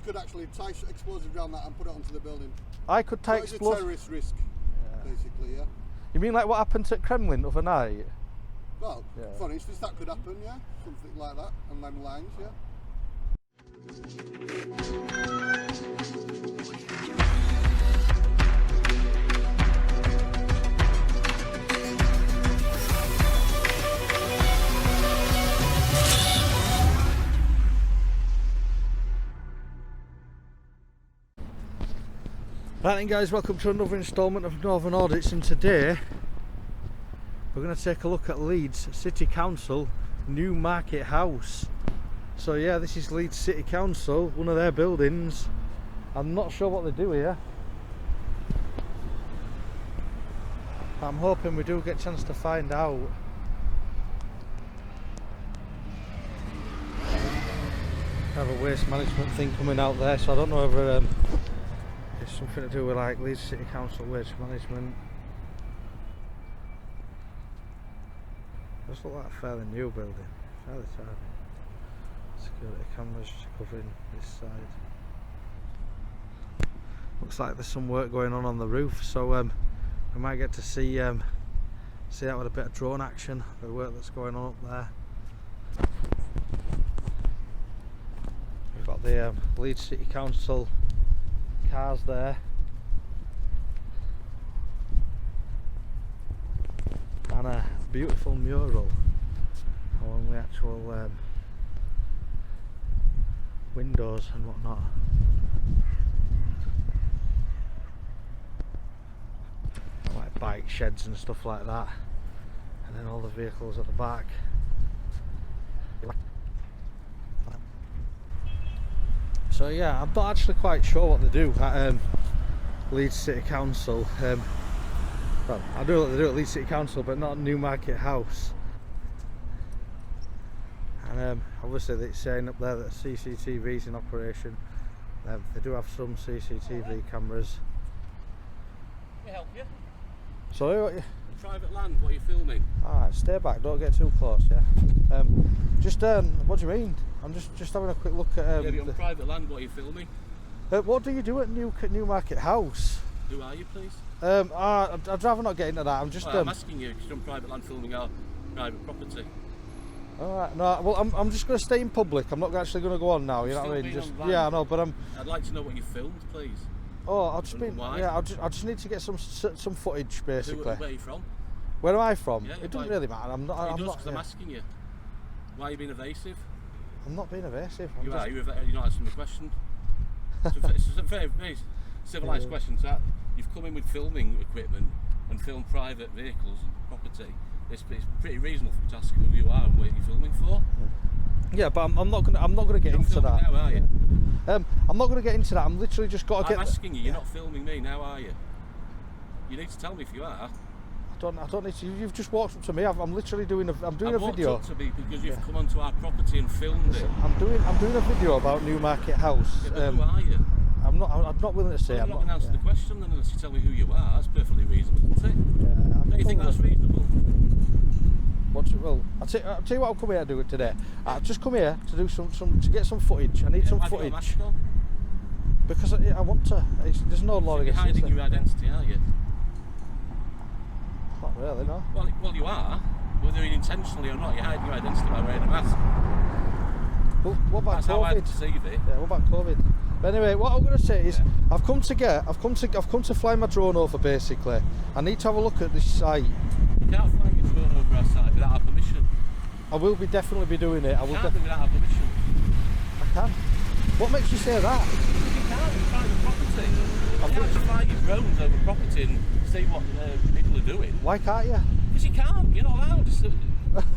could actually tie explosives around that and put it onto the building. I could tie explosives. It's a terrorist risk, basically, yeah. You mean like what happened at Kremlin overnight? Well, for instance, that could happen, yeah. Something like that, on them lines, yeah. Right then guys, welcome to another instalment of Northern Audits, and today we're going to take a look at Leeds City Council Newmarket House. So yeah, this is Leeds City Council, one of their buildings. I'm not sure what they do here. I'm hoping we do get a chance to find out. Have a waste management thing coming out there, so I don't know whether it's something to do with like Leeds City Council waste management. Does look like a fairly new building, fairly tidy. Security cameras covering this side. Looks like there's some work going on the roof, so we might get to see that with a bit of drone action, the work that's going on up there. We've got the Leeds City Council cars there, and a beautiful mural along the actual windows and whatnot. Like bike sheds and stuff like that, and then all the vehicles at the back. So yeah, I'm not actually quite sure what they do at Leeds City Council. Well, I know what they do at Leeds City Council, but not Newmarket House. And obviously it's saying up there that CCTV is in operation. They do have some CCTV cameras. Can I help you? Sorry, what you? Private land, what are you filming? Alright, stay back, don't get too close, yeah. What do you mean? I'm just having a quick look at... yeah, but on private land, what are you filming? What do you do at Newmarket House? Who are you, please? I'd rather not get into that. I'm just... I'm asking you, because you're on private land filming our private property. Alright, no, well, I'm just going to stay in public. I'm not actually going to go on now, you know what I mean? Just, yeah, I know, but I'd like to know what you filmed, please. Oh, I'll just be... Why? Yeah, I just need to get some footage, basically. Where are you from? Where am I from? Yeah, it doesn't really matter. I'm not... I'm asking you. Why are you being evasive? I'm not being evasive. You're not answering the question. It's a very, very civilised question. So you've come in with filming equipment and filmed private vehicles and property. It's pretty reasonable for me to ask who you are and what you're filming for. Yeah, but I'm not gonna get into that. Now, are you? I'm not gonna get into that. I'm literally just got to get. I'm asking you. You're not filming me now, are you? You need to tell me if you are. I don't need to. You've just walked up to me. I'm literally doing a video. Walked up to me because you've come onto our property and filmed it. I'm doing a video about Newmarket House. Yeah, but who are you? I'm not willing to say. Well, I'm not going to answer the question then unless you tell me who you are. That's perfectly reasonable, isn't it? Yeah, don't you think that's reasonable? Well, I'll tell you what I've come here to do today. I've just come here to do to get some footage. I need some footage. Why have you got a mask on? Because I want to. There's no law against it. You're hiding your identity, are you? Not really, no. Well, you are. Whether intentionally or not, you're hiding your identity by wearing a mask. Well, what about That's COVID? how I perceive it. Yeah, what about COVID? But anyway, what I'm going to say is, I've come to fly my drone over. Basically, I need to have a look at this site. You can't fly your drone over our site without our permission. I will definitely be doing it. I will. You can't do it without our permission. I can. What makes you say that? You can't. It's private property. You can't just fly your drones over property and see what people are doing. Why can't you? Because you can't. You're not allowed.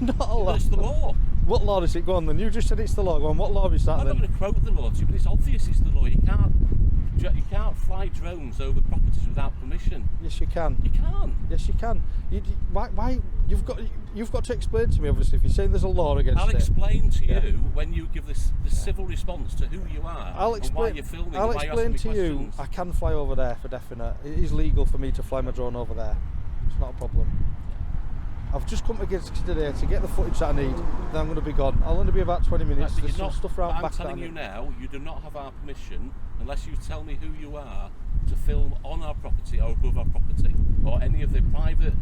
Not allowed. It's the law. What law is it? Go on then. You just said it's the law. Go on. What law is that then? I'm not going to quote the law to you, but it's obvious it's the law. You can't fly drones over properties without permission. Yes, you can. You can't. Yes, you can. Why? You've got to explain to me. Obviously, if you're saying there's a law against it. I'll explain to you when you give the civil response to who you are and why you're filming. I'll explain to you. I can fly over there for definite. It is legal for me to fly my drone over there. It's not a problem. I've just come to get today to get the footage that I need. Then I'm going to be gone. I'll only be about 20 minutes. Right, There's some stuff around I'm back. telling you now, you do not have our permission unless you tell me who you are to film on our property or above our property or any of the private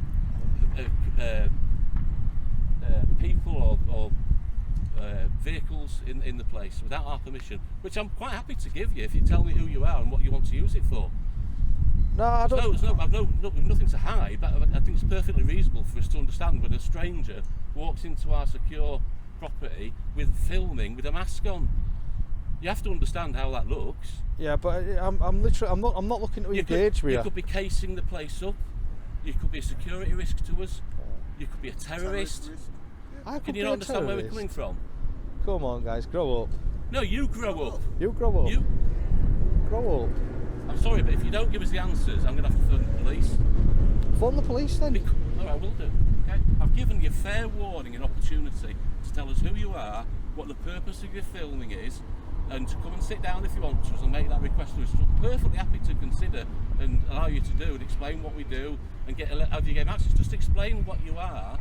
people or vehicles in the place without our permission, which I'm quite happy to give you if you tell me who you are and what you want to use it for. No, I don't. I've nothing to hide, but I think it's perfectly reasonable for us to understand when a stranger walks into our secure property with filming with a mask on. You have to understand how that looks. Yeah, but I'm not looking to engage with you. You could be casing the place up. You could be a security risk to us. You could be a terrorist. Can you not understand where we're coming from? Come on, guys, grow up. No, you grow up. You grow up. You grow up. I'm sorry, but if you don't give us the answers, I'm going to have to phone the police. Phone the police then? No, I will do. Okay? I've given you fair warning and opportunity to tell us who you are, what the purpose of your filming is, and to come and sit down if you want to us and make that request to us. I'm perfectly happy to consider and allow you to do and explain what we do and get how do you get access. Just explain what you are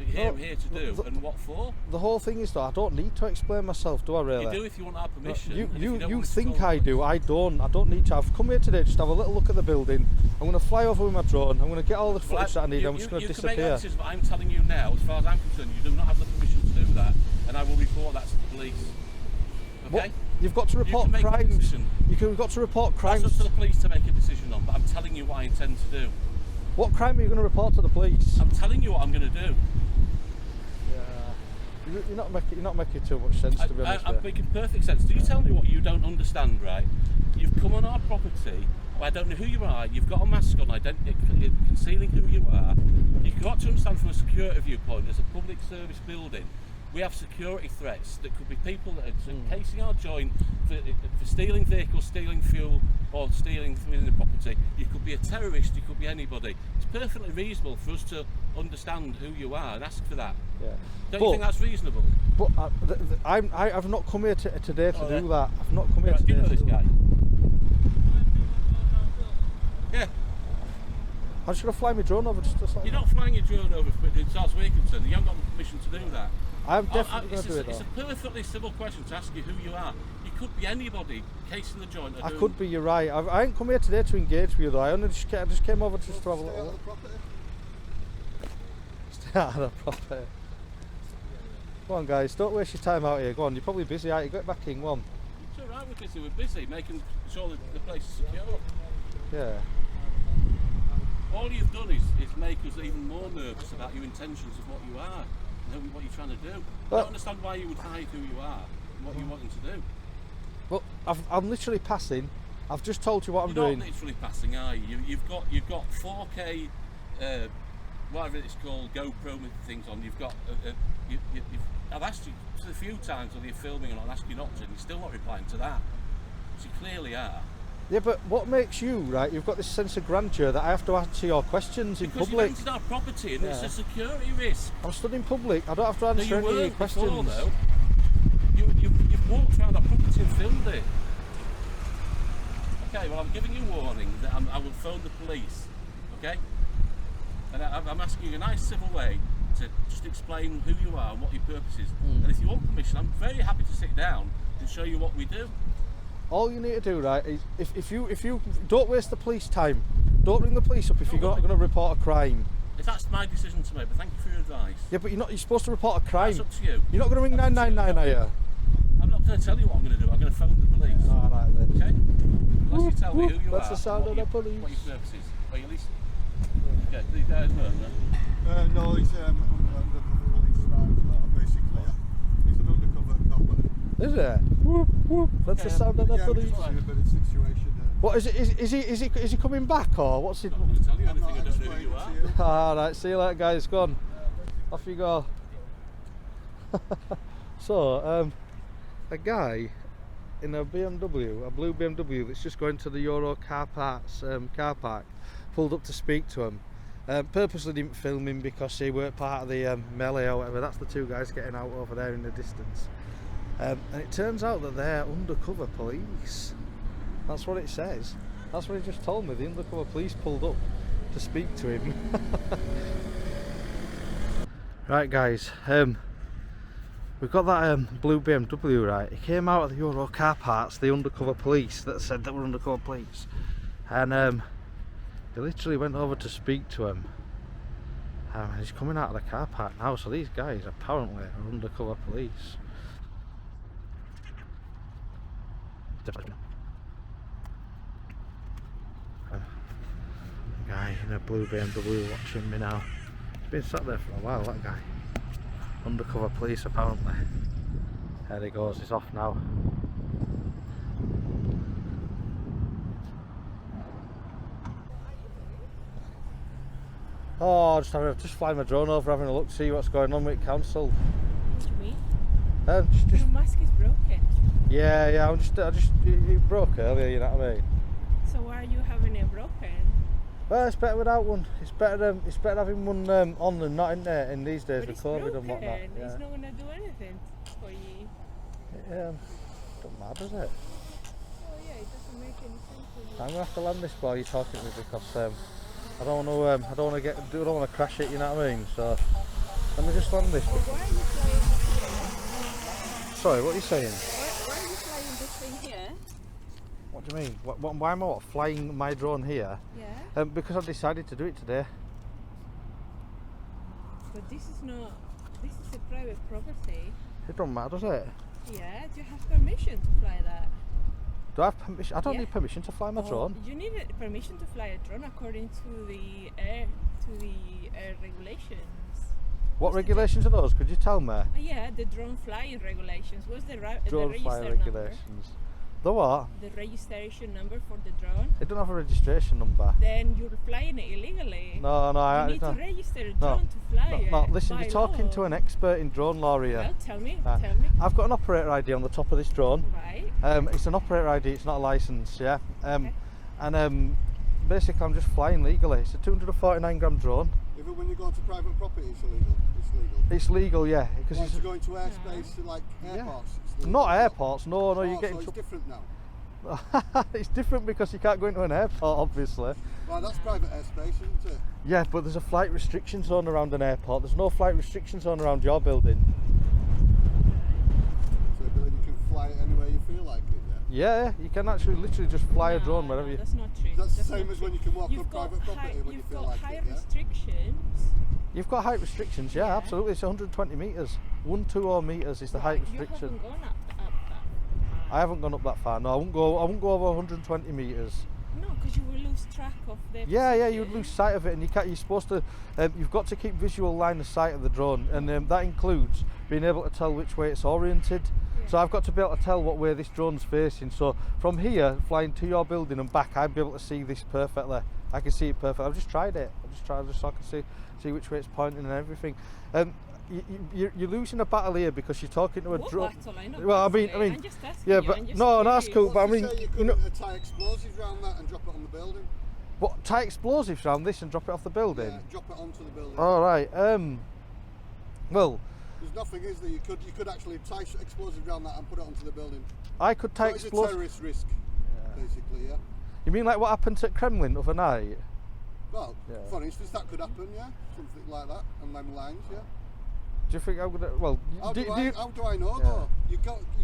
here to do and what for. The whole thing is, though, I don't need to explain myself, do I really? You do if you want our permission. You think I do. I don't need to. I've come here today just to have a little look at the building. I'm going to fly over with my drone. I'm going to get all the footage that I need. I'm just going to disappear. You can make answers, but I'm telling you now, as far as I'm concerned, you do not have the permission to do that, and I will report that to the police. Okay? What? You've got to report crimes. You've got to report crimes. That's up to the police to make a decision on, but I'm telling you what I intend to do. What crime are you going to report to the police? I'm telling you what I'm going to do. You're not making too much sense, to be honest. I'm making perfect sense. Do you tell me what you don't understand, right? You've come on our property, I don't know who you are, you've got a mask on, concealing who you are. You've got to understand from a security viewpoint, as a public service building, we have security threats that could be people that are casing our joint for stealing vehicles, stealing fuel, or stealing within the property. You could be a terrorist, you could be anybody. It's perfectly reasonable for us to understand who you are and ask for that. Yeah. Don't you think that's reasonable? But I've not come here today to do that. I've not come here today. Do you know this guy? Yeah. I'm just going to fly my drone over just like You're not flying your drone over as far as we're concerned. You haven't got the permission to do that. I'm definitely going to do it. It's a perfectly civil question to ask you who you are. You could be anybody casing the joint. I could be, you're right. I ain't come here today to engage with you though. I just came over just to have a little look. Stay out of the property. Go on guys, don't waste your time out here. Go on, you're probably busy, aren't you? Get back in, go on. It's alright, we're busy. We're busy making sure that the place is secure. Yeah. All you've done is make us even more nervous about your intentions of what you are and what you're trying to do. I don't understand why you would hide who you are and what you're wanting to do. Well, I'm literally passing. I've just told you what I'm doing. You're not literally passing, are you? You've got 4K, whatever it's called, GoPro things on. You've got. I've asked you a few times whether you're filming or not. I've asked you not to, and you're still not replying to that. So you clearly are. Yeah, but what makes you, right, you've got this sense of grandeur that I have to answer your questions in public. Because you've entered our property and it's a security risk. I'm stood in public, I don't have to answer any of your questions. Before, though. You've walked around our property and filmed it. Okay, well I'm giving you warning that I will phone the police, okay? And I'm asking you in a nice civil way to just explain who you are and what your purpose is. And if you want permission, I'm very happy to sit down and show you what we do. All you need to do, right, is if you don't waste the police time. Don't ring the police up if you're not going to report a crime. If that's my decision to make, but thank you for your advice. Yeah, but you're supposed to report a crime. That's up to you. You're not going to ring 999, are you? I'm not going to tell you what I'm going to do. I'm going to phone the police. All right then. Okay? Unless you tell me who you That's are. the sound of the police. What your purpose is. Or your lease. Okay, these guys know that. No, he's undercover police. Basically, he's an undercover copper. Is it? Whoop, whoop. That's the sound of the police. Just in a bit of situation. What is it? Is he coming back or what's he? I'm not going to tell you anything. I don't know who you are. All right, see you later, guys. Go on. Off you go. So, a guy in a BMW, a blue BMW, that's just going to the Euro car park, pulled up to speak to him. Purposely didn't film him because he weren't part of the melee or whatever. That's the two guys getting out over there in the distance. And it turns out that they're undercover police. That's what it says. That's what he just told me. The undercover police pulled up to speak to him. Right guys, we've got that blue BMW, right? It came out of the Euro car parks, the Undercover Police, that said that we're Undercover Police. And they literally went over to speak to him. He's coming out of the car park now, so these guys apparently are Undercover Police. Guy in a blue BMW watching me now. He's been sat there for a while, that guy. Undercover Police apparently. There he goes, he's off now. Oh, just flying my drone over, having a look, see what's going on with council. What do you mean? Just Your mask is broken. yeah, it broke earlier, you know what I mean? So why are you having it broken? Well, it's better without one. It's better having one on than not in there in these days But with it's COVID broken. and whatnot. Yeah. It's not gonna do anything for you. Don't matter, does it? Oh yeah, it doesn't make any sense for you. I'm gonna have to land this while you're talking to me because I don't want to crash it. You know what I mean? So let me just land this. Why are you flying here? Sorry, what are you saying? Why are you flying this thing here? What do you mean? Why am I flying my drone here? Yeah. Because I decided to do it today. But this is a private property. It don't matter, does it? Yeah, do you have permission to fly that? Do I have permission? I don't Yeah. need permission to fly my drone. You need permission to fly a drone according to the air regulations. What regulations are those? Could you tell me? Yeah, the drone flying regulations. What's the Drone the fly register regulations. The what? number? The registration number for the drone. It don't have a registration number. Then you're flying it illegally. No, You need no. to register a drone to fly it. No, listen, by you're talking law. to an expert in drone law here. Well, tell me. I've got an operator ID on the top of this drone. Right. It's an operator ID, it's not a license, yeah. Okay. And basically I'm just flying legally. It's a 249 gram drone. Even when you go to private property, it's illegal. It's legal. It's legal, yeah. Because Once it's you go into airspace, to like airports, it's legal. not airports, no, Oh, you're so getting it's different now. it's different because you can't go into an airport, obviously. Well, that's private airspace, isn't it? Yeah, but there's a flight restriction zone around an airport. There's no flight restriction zone around your building. So a building you can fly it anywhere you feel like it, yeah? Yeah, you can actually literally just fly a drone wherever you... That's not true. That's the That's same not as true. when you can walk on You've got private property when you you've feel got like high it, yeah? restrictions. You've got height restrictions, yeah, Yeah. absolutely. It's 120 metres. 120 metres is the height restriction. You haven't gone up that I haven't gone up that far. No, I won't go over 120 metres. No, because you will lose track of the Yeah, you would position. lose sight of it, and you're supposed to. You've got to keep visual line of sight of the drone, and that includes being able to tell which way it's oriented. Yeah. So I've got to be able to tell what way this drone's facing. So from here, flying to your building and back, I'd be able to see this perfectly. I can see it perfectly. I've just tried it. Just so I can see which way it's pointing and everything. You're losing a battle here because you're talking to a What drone. battle? I know Well, I battle, mean, I'm just asking yeah, you, but I'm just no, that's curious. cool. But I What's mean, to say you you know, couldn't tie explosives around that and drop it on the building? what, tie explosives around this and drop it off the building? Yeah, drop it onto the building. All right. Well, There's nothing, is there? You could actually tie explosives around that and put it onto the building. I could tie So it's a explosives. terrorist risk, basically, yeah? You mean like what happened at Kremlin overnight? Well, Yeah. for instance, that could happen, yeah? Something like that, on them lines, yeah? Do you think I'm gonna? Well, How do do you? I know, Yeah. though? You're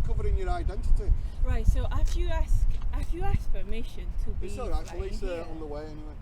covering your identity. Right, so have you asked permission to be It's alright, flying police here? are on the way anyway.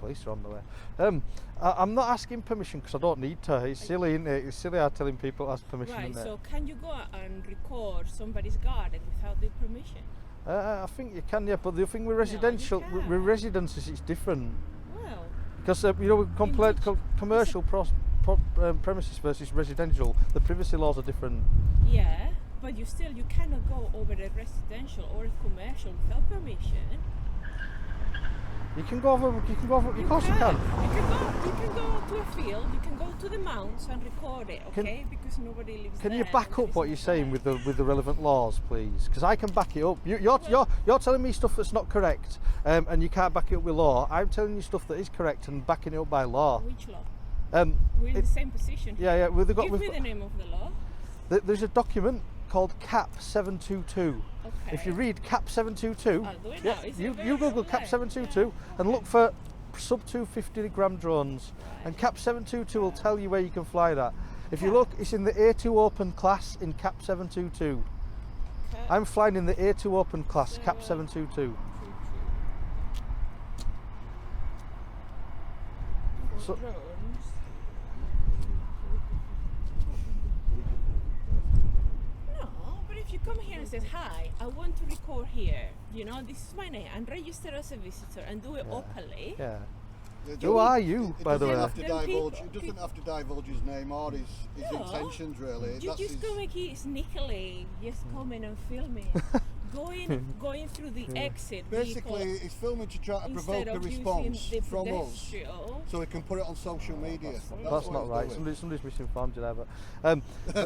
Police are on the way. I'm not asking permission because I don't need to. It's silly, isn't it? It's silly I'm telling people to ask permission. Right, Isn't so it? can you go and record somebody's garden without the permission? I think you can, yeah. But the thing with you residential, can't. with residences, it's different Well, because with compared which- commercial premises versus residential, the privacy laws are different. yeah, but you cannot go over a residential or a commercial without permission. You can go over. Of course you can. You can go to a field, you can go to the mounts and record it, Can- okay? Because nobody lives Can there. you back and up what it's you're not saying there. with the relevant laws, please? Because I can back it up. You're telling me stuff that's not correct, and you can't back it up with law. I'm telling you stuff that is correct and backing it up by law. Which law? We're in it- the same position. Yeah, yeah. We've got. Give We've me got the name of the law. there's a document called CAP 722. Okay. If you read CAP 722, I'll do it yeah, now. Is it you very Google online? CAP 722 and look for sub 250 gram drones, and CAP 722 will tell you where you can fly that. If you look, it's in the A2 open class in Cap 722. Cat I'm flying in the A2 open class, Cap 722. So- drones. No, but if you come here and say, hi, I want to record here, you know, this is my name, and register as a visitor and do it openly. Yeah. It Who doesn't- are you, it by the doesn't way? have to Then divulge. people- It doesn't have to divulge his name or his No. intentions, really. You That's just his, come here sneakily, just coming and filming. going through the exit basically, vehicle he's filming to try to instead provoke a of response using the from us, pedestrian. so he can put it on social media. That's what not he's right. doing. Somebody's misinformed you there, but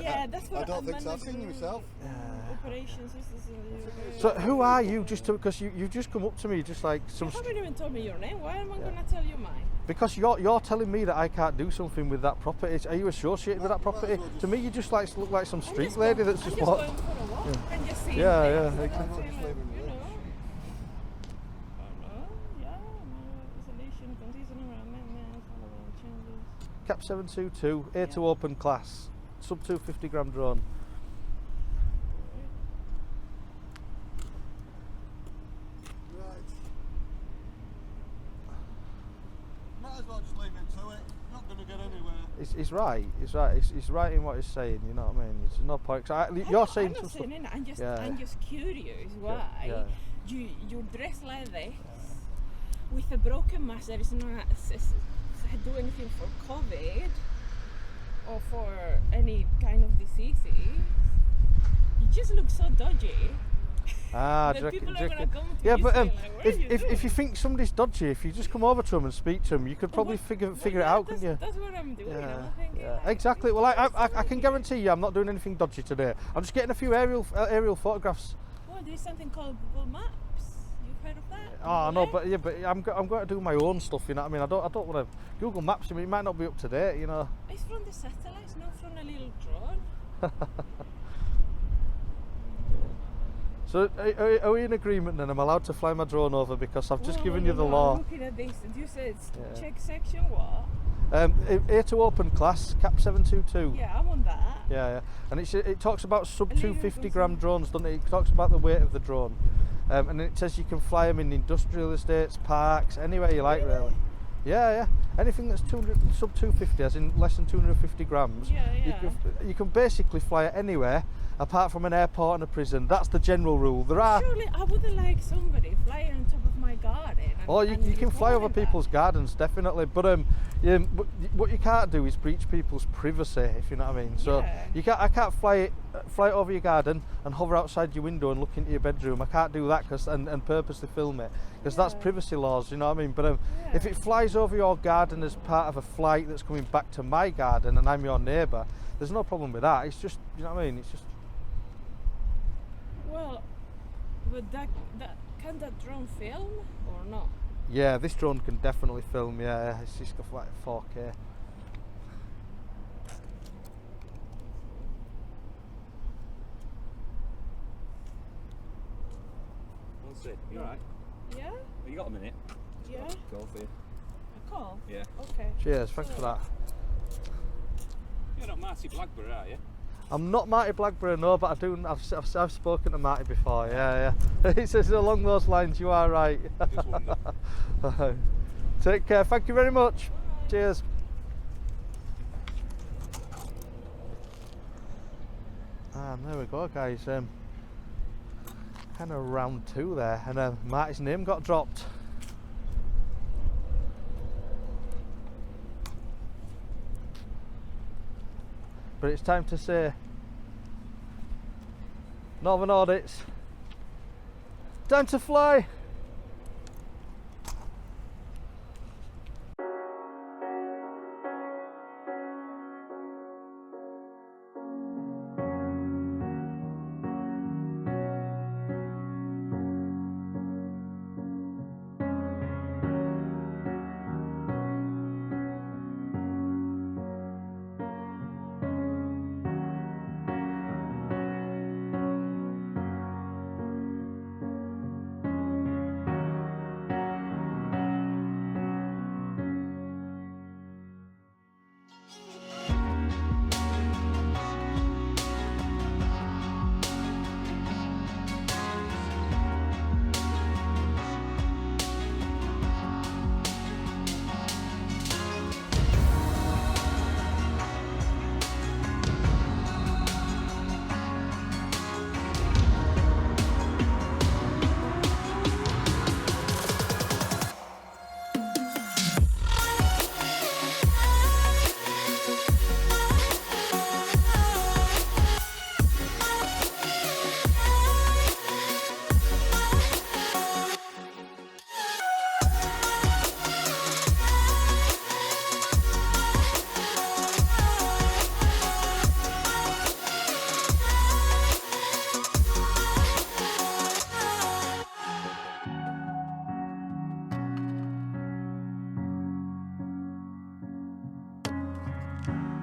Yeah, that's what I don't think so. I've seen you myself. Operations. so who are you? Just because you've just come up to me, just like some You haven't even told me your name. Why am I gonna tell you mine? because you're telling me that I can't do something with that property. Are you associated with that Might as property? well just- To me, you just like look like some I'm street just lady going- that's I'm just just walked. going for a walk and just seeing Yeah, things. yeah, I exactly. don't feel Just like, leaving you it. know. Yeah, isolation, condition amendments, following changes. Cap 722, A2 open class, sub 250 gram drone. Right. Might as well just leave it to it. Not going to get anywhere. He's right. He's right in what he's saying. You know what I mean? There's no point. 'Cause you're saying I'm some not stuff. saying it. Yeah. I'm just curious why yeah. you dress like this with a broken mask that is not do anything for COVID or for any kind of diseases. You just look so dodgy. Ah, that do you reckon- people do are you gonna reckon- come to yeah, you but saying, like, what are you if you doing? think somebody's dodgy, if you just come over to them and speak to them, you could probably Well, figure well, it yeah, out, that's, couldn't you? That's what I'm doing. Yeah, I'm thinking, yeah, like, exactly. this Well, is I so can guarantee you, I'm not doing anything dodgy today. I'm just getting a few aerial photographs. Well, there's something called Google Maps. You've heard of that? Oh Google no, Earth? but I'm going to do my own stuff. You know what I mean? I don't want to Google Maps. I mean, it might not be up to date. You know. It's from the satellites, not from a little drone. So are we in agreement then? I'm allowed to fly my drone over because I've just Well, given no, you the no, law. I'm looking at this, and you said Yeah. check section what? A2 open class, Cap 722. Yeah, I'm on that. Yeah. And it talks about sub A little 250 goes gram in. drones, doesn't it? It talks about the weight of the drone. And then it says you can fly them in industrial estates, parks, anywhere you like, really. Yeah. Anything that's sub 250, as in less than 250 grams. Yeah. You can basically fly it anywhere, apart from an airport and a prison. That's the general rule. There are. Surely I wouldn't like somebody flying on top of my garden. And, Oh, you can fly over recording that. people's gardens, definitely. But what you can't do is breach people's privacy, if you know what I mean. So Yeah. I can't fly it over your garden and hover outside your window and look into your bedroom. I can't do that and purposely film it because that's Yeah. privacy laws. You know what I mean. But if it flies over your garden as part of a flight that's coming back to my garden and I'm your neighbour, there's no problem with that. It's just, you know what I mean. It's just. Well, but that can that drone film or not? Yeah, this drone can definitely film. Yeah, it's just got like 4K. That's it. You alright? Yeah. You got a minute? Yeah. Go for you. A call. Yeah. Okay. Cheers, thanks for that. You're not Marty Blackburn, are you? I'm not Marty Blackburn, no, but I've spoken to Marty before. Yeah. He says along those lines. You are right. Just wondered. Take care. Thank you very much. Cheers. And there we go, guys. Kind of round 2 there, and Marty's name got dropped. But it's time to say Northern Audits, time to fly. Bye.